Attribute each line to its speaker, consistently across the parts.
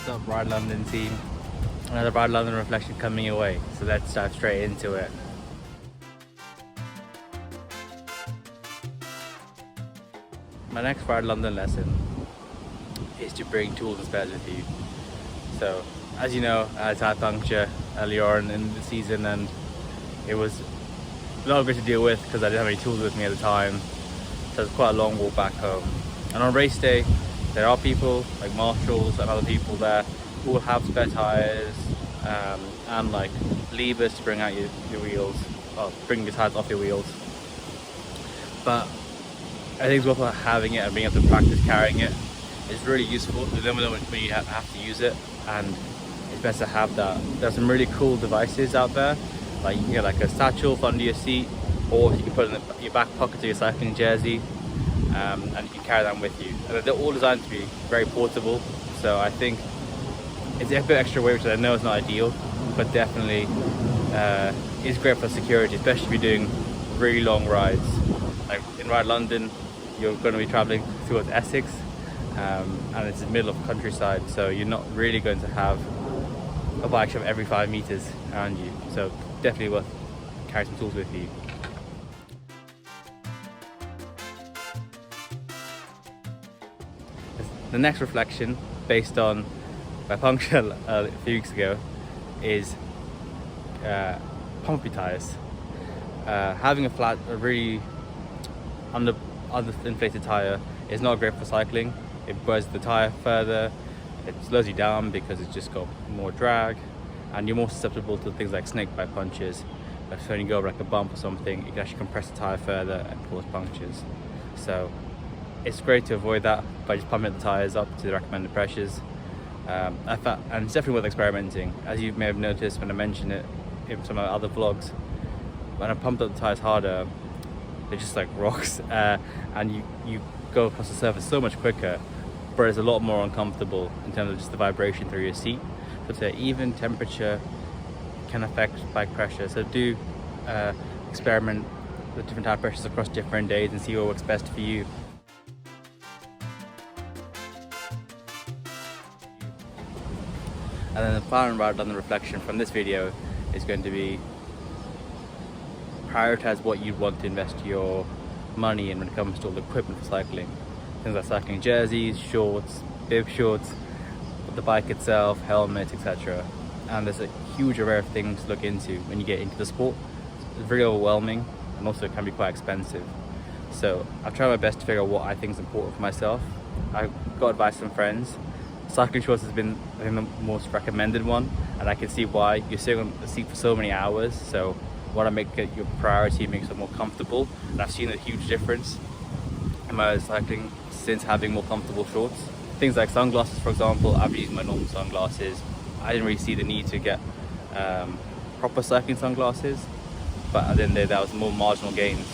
Speaker 1: What's up, Ride London team? Another Ride London reflection coming your way, so let's dive straight into it. My next Ride London lesson is to bring tools and spares with you. So, as you know, I had a tire puncture earlier on in the season, and it was a lot of it to deal with because I didn't have any tools with me at the time. So it's quite a long walk back home. And on race day, there are people like marshals and other people there who will have spare tires and like levers to bring out your wheels, or bring your tires off your wheels. But I think it's worth having it and being able to practice carrying it. It's really useful. You never know when you have to use it, and it's best to have that. There's some really cool devices out there, like you can get like a satchel for under your seat, or you can put it in your back pocket of your cycling jersey, and you can carry them with you. And they're all designed to be very portable, so I think it's a bit extra weight, which I know is not ideal, but definitely is great for security, especially if you're doing really long rides. Like in Ride London, you're going to be traveling towards Essex, and it's in the middle of the countryside, so you're not really going to have a bike shop every 5 meters around you. So definitely worth carrying some tools with you. The next reflection, based on my puncture a few weeks ago, is pumpy tires. Having a really inflated tire is not great for cycling. It wears the tire further, it slows you down because it's just got more drag, and you're more susceptible to things like snake bite punches. So when you go over like a bump or something, you can actually compress the tire further and cause punctures. So it's great to avoid that by just pumping the tires up to the recommended pressures. And it's definitely worth experimenting. As you may have noticed when I mentioned it in some of my other vlogs, when I pumped up the tires harder, they're just like rocks, and you go across the surface so much quicker, but it's a lot more uncomfortable in terms of just the vibration through your seat. So the even temperature can affect bike pressure, so do experiment with different tire pressures across different days and see what works best for you. And then the final Ride London reflection from this video is going to be prioritize what you want to invest your money in when it comes to all the equipment for cycling. Things like cycling jerseys, shorts, bib shorts, the bike itself, helmet, etc. And there's a huge array of things to look into when you get into the sport. It's very overwhelming, and also it can be quite expensive. So I've tried my best to figure out what I think is important for myself. I got advice from friends. Cycling shorts has been, I think, the most recommended one, and I can see why. You're sitting on the seat for so many hours, so want to make it your priority, make it more comfortable. And I've seen a huge difference in my cycling since having more comfortable shorts. Things like sunglasses, for example, I've used my normal sunglasses. I didn't really see the need to get proper cycling sunglasses, but at the end of the day, that was more marginal gains.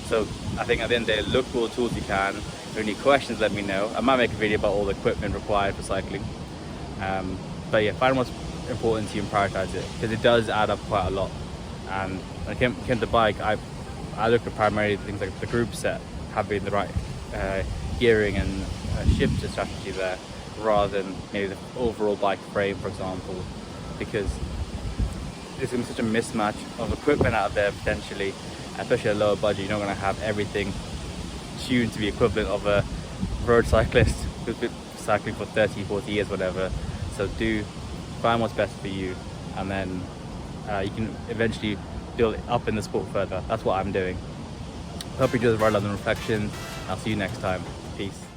Speaker 1: So I think at the end of the day, look for all the tools you can. If you have any questions, let me know. I might make a video about all the equipment required for cycling. But yeah, find what's important to you and prioritize it, because it does add up quite a lot. And when it came to the bike, I looked at primarily things like the group set, having the right gearing and shifter strategy there, rather than maybe the overall bike frame, for example, because there's going to be such a mismatch of equipment out there potentially, especially at a lower budget. You're not going to have everything tuned to be equivalent of a road cyclist who's been cycling for 30, 40 years, whatever. So do find what's best for you, and then you can eventually build it up in the sport further. That's what I'm doing. Hope you enjoy the Ride London reflection. I'll see you next time. Peace.